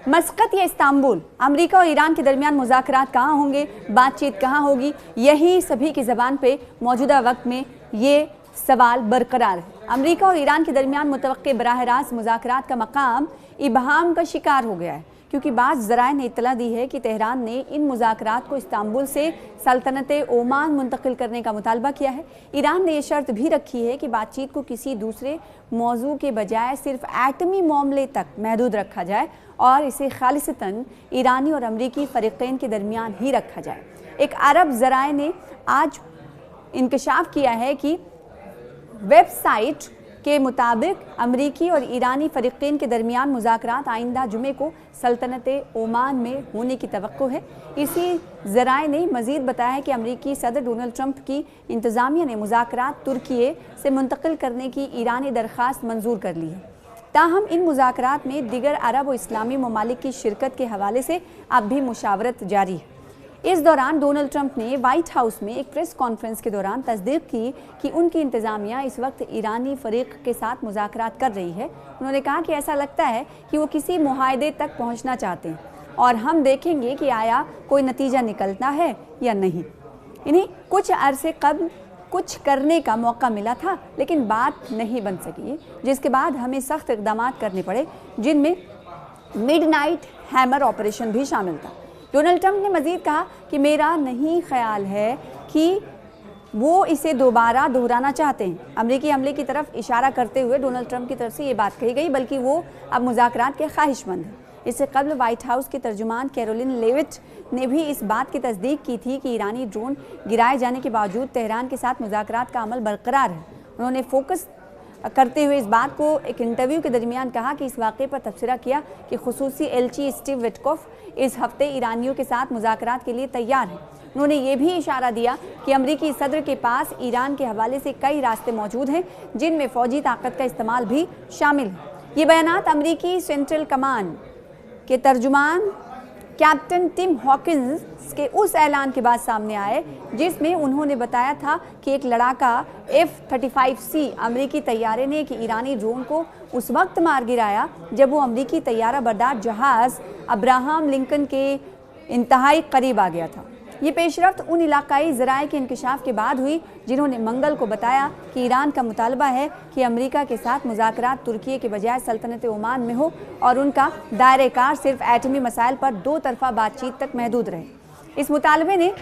मस्कत या Istanbul, America और Iran के दरमियान मुज़ाकरात कहाँ होंगे, बातचीत कहाँ होगी, यही सभी की ज़बान पे मौजूदा वक्त में ये सवाल बरकरार है। अमेरिका और ईरान के दरमियान मुतवक्के बराह रास्त मुज़ाकरात का मकाम इबहाम का शिकार हो गया है, क्योंकि बाज़ ज़राए ने इत्तला दी है कि तेहरान ने इन मुज़ाकरात को इस्तांबुल से सल्तनत ओमान मुंतकिल करने का मुतालबा किया है। ईरान ने यह शर्त भी रखी है कि बातचीत को किसी दूसरे मौजू के बजाय सिर्फ एटमी मामले तक महदूद रखा जाए और इसे खालिसतन ईरानी और अमरीकी फ़रीक़ैन के दरमियान ही रखा जाए। एक अरब ज़राए ने आज इंकशाफ किया है कि वेबसाइट के मुताबिक अमरीकी और ईरानी फ़रीक़ैन के दरमियान मुज़ाकरात आइंदा जुमे को सल्तनत ओमान में होने की तवक्को है। इसी ज़राए ने मज़ीद बताया है कि अमरीकी सदर डोनाल्ड ट्रंप की इंतज़ामिया ने मुज़ाकरात तुर्की से मुंतकिल करने की ईरानी दरख्वास्त मंजूर कर ली है। ताहम इन मुज़ाकरात में दीगर अरब और इस्लामी ममालिक की शिरकत के हवाले से अब भी मुशावरत जारी है। इस दौरान डोनाल्ड ट्रंप ने वाइट हाउस में एक प्रेस कॉन्फ्रेंस के दौरान तस्दीक की कि उनकी इंतज़ामिया इस वक्त ईरानी फ़रीक़ के साथ मुज़ाकरात कर रही है। उन्होंने कहा कि ऐसा लगता है कि वो किसी मुआहदे तक पहुंचना चाहते हैं और हम देखेंगे कि आया कोई नतीजा निकलता है या नहीं। इन्हें कुछ अरसे कबल कुछ करने का मौका मिला था, लेकिन बात नहीं बन सकी, जिसके बाद हमें सख्त इक़दाम करने पड़े, जिनमें मिडनाइट हैमर ऑपरेशन भी शामिल था। डोनाल्ड ट्रंप ने मज़ीद कहा कि मेरा नहीं ख्याल है कि वो इसे दोबारा दोहराना चाहते हैं। अमरीकी हमले की तरफ इशारा करते हुए डोनाल्ड ट्रंप की तरफ से ये बात कही गई, बल्कि वो अब मुज़ाकरात के ख्वाहिशमंद हैं। इससे कबल वाइट हाउस के तर्जुमान कैरोलिन लेविट ने भी इस बात की तस्दीक की थी कि ईरानी ड्रोन गिराए जाने के बावजूद तेहरान के साथ मुज़ाकरात का अमल बरकरार है। उन्होंने फोकस करते हुए इस बात को एक इंटरव्यू के दरमियान कहा कि इस वाक़े पर तबसरा किया कि खुसूसी एलची स्टीव विटकोफ इस हफ्ते ईरानियों के साथ मुज़ाकरात के लिए तैयार हैं। उन्होंने ये भी इशारा दिया कि अमरीकी सदर के पास ईरान के हवाले से कई रास्ते मौजूद हैं, जिनमें फ़ौजी ताकत का इस्तेमाल भी शामिल है। ये बयानात अमरीकी सेंट्रल कमांड के तर्जुमान कैप्टन टिम हॉकिंस के उस ऐलान के बाद सामने आए, जिसमें उन्होंने बताया था कि एक लड़ाका F-35C अमरीकी तैयारे ने एक ईरानी ड्रोन को उस वक्त मार गिराया जब वो अमरीकी तैयारा बरदार जहाज़ अब्राहम लिंकन के इंतहाई करीब आ गया था। ये पेशरफ्त उन इलाकाई ज़राए के इंकशाफ के बाद हुई, जिन्होंने मंगल को बताया कि ईरान का मुतालबा है कि अमेरिका के साथ मुज़ाकरात तुर्की के बजाय सल्तनत ओमान में हो और उनका दायरे कार सिर्फ एटमी मसाइल पर दो तरफ़ा बातचीत तक महदूद रहे। इस मुतालबे ने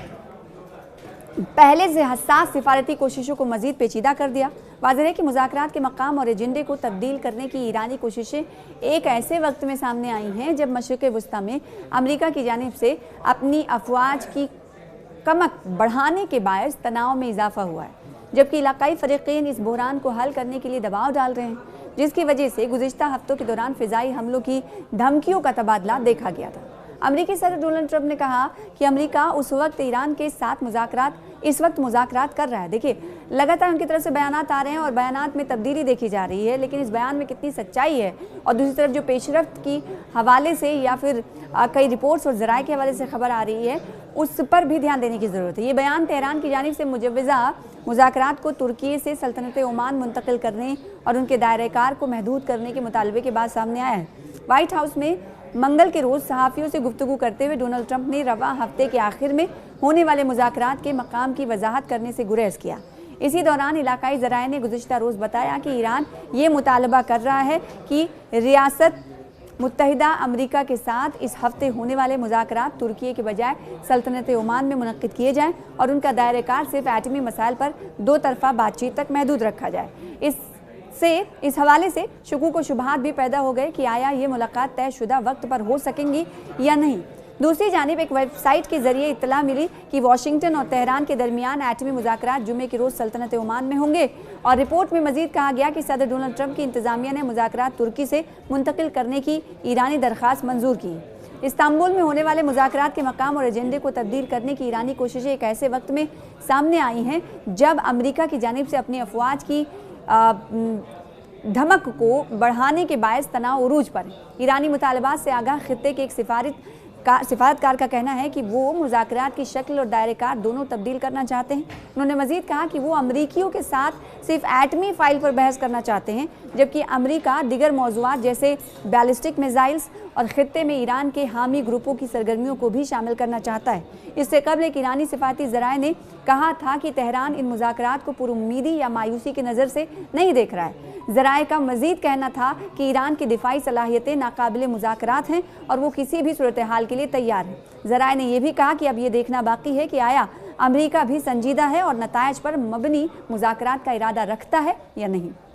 पहले से हसास सिफारती कोशिशों को मज़ीद पेचीदा कर दिया। वाज़ेह है कि मुज़ाकरात के मकाम और एजेंडे को तब्दील करने की ईरानी कोशिशें एक ऐसे वक्त में सामने आई हैं जब मशरिक़ वस्ता में अमेरिका की जानिब से अपनी अफवाज की कमक बढ़ाने के बायस तनाव में इजाफा हुआ है, जबकि इलाकाई फ़रीक़ैन इस बहरान को हल करने के लिए दबाव डाल रहे हैं, जिसकी वजह से गुज़िश्ता हफ्तों के दौरान फ़िज़ाई हमलों की धमकियों का तबादला देखा गया था। अमरीकी सदर डोनाल्ड ट्रंप ने कहा कि अमेरिका उस वक्त ईरान के साथ इस वक्त मुज़ाकरात कर रहा है। देखिए, लगातार उनकी तरफ से बयानात आ रहे हैं और बयानात में तब्दीली देखी जा रही है, लेकिन इस बयान में कितनी सच्चाई है और दूसरी तरफ जो पेशरफ्त की हवाले से या फिर कई रिपोर्ट्स और ज़राए के हवाले से खबर आ रही है, उस पर भी ध्यान देने की ज़रूरत है। ये बयान तेहरान की जानिब से मुजव्वज़ा मुज़ाकरात को तुर्की से सल्तनत ओमान मुंतकिल करने और उनके दायरे कार को महदूद करने के मुतालबे के बाद सामने आया है। वाइट हाउस में मंगल के रोज़ सहाफ़ियों से गुफ्तगू करते हुए डोनाल्ड ट्रंप ने रवा हफ्ते के आखिर में होने वाले मुज़ाकरात के मकाम की वजाहत करने से गुरेज किया। इसी दौरान इलाकाई ज़राए ने गुज़िश्ता रोज़ बताया कि ईरान ये मुतालबा कर रहा है कि रियासत मुत्तहिदा अमेरिका के साथ इस हफ्ते होने वाले मुज़ाकरात तुर्की के बजाय सल्तनत ओमान में मुनक्किद किए जाएँ और उनका दायरे कार सिर्फ एटमी मसाइल पर दो तरफ़ा बातचीत तक महदूद रखा जाए। इस हवाले से शुकूक व शुबहात भी पैदा हो गए कि आया ये मुलाकात तयशुदा वक्त पर हो सकेंगी या नहीं। दूसरी जानिब एक वेबसाइट के जरिए इत्तला मिली कि वाशिंगटन और तेहरान के दरमियान एटमी मुज़ाकरात जुमे के रोज़ सल्तनत ओमान में होंगे और रिपोर्ट में मज़ीद कहा गया कि सदर डोनाल्ड ट्रंप की इंतज़ामिया ने मुज़ाकरात तुर्की से मुंतकिल करने की ईरानी दरख्वास्त मंजूर की। इस्तांबुल में होने वाले मुज़ाकरात के मकाम और एजेंडे को तब्दील करने की ईरानी कोशिशें एक ऐसे वक्त में सामने आई हैं जब अमेरिका की जानिब से अपनी अफवाज की धमक को बढ़ाने के बायस तनाव उरूज पर है। ईरानी मुतालबात से आगाह खित्ते के एक सिफारतकार का कहना है कि वो मुज़ाकरात की शक्ल और दायरेकार दोनों तब्दील करना चाहते हैं। उन्होंने मजीद कहा कि वो अमरीकियों के साथ सिर्फ एटमी फाइल पर बहस करना चाहते हैं, जबकि अमरीका दिगर मौज़ूआत जैसे बैलिस्टिक मिसाइल्स और खित्ते में ईरान के हामी ग्रुपों की सरगर्मियों को भी शामिल करना चाहता है। इससे कबल एक ईरानी सिफारती ज़राए ने कहा था कि तेहरान इन मुज़ाकरात को पुरुम्मीदी या मायूसी की नज़र से नहीं देख रहा है। ज़राए का मजीद कहना था कि ईरान की दिफाई सलाहियतें नाकाबिले मुज़ाकरात हैं और वो किसी भी सूरत हाल के लिए तैयार है। ज़राए ने यह भी कहा कि अब ये देखना बाकी है कि आया अमरीका भी संजीदा है और नतायज पर मबनी मुज़ाकरात का इरादा रखता है या नहीं।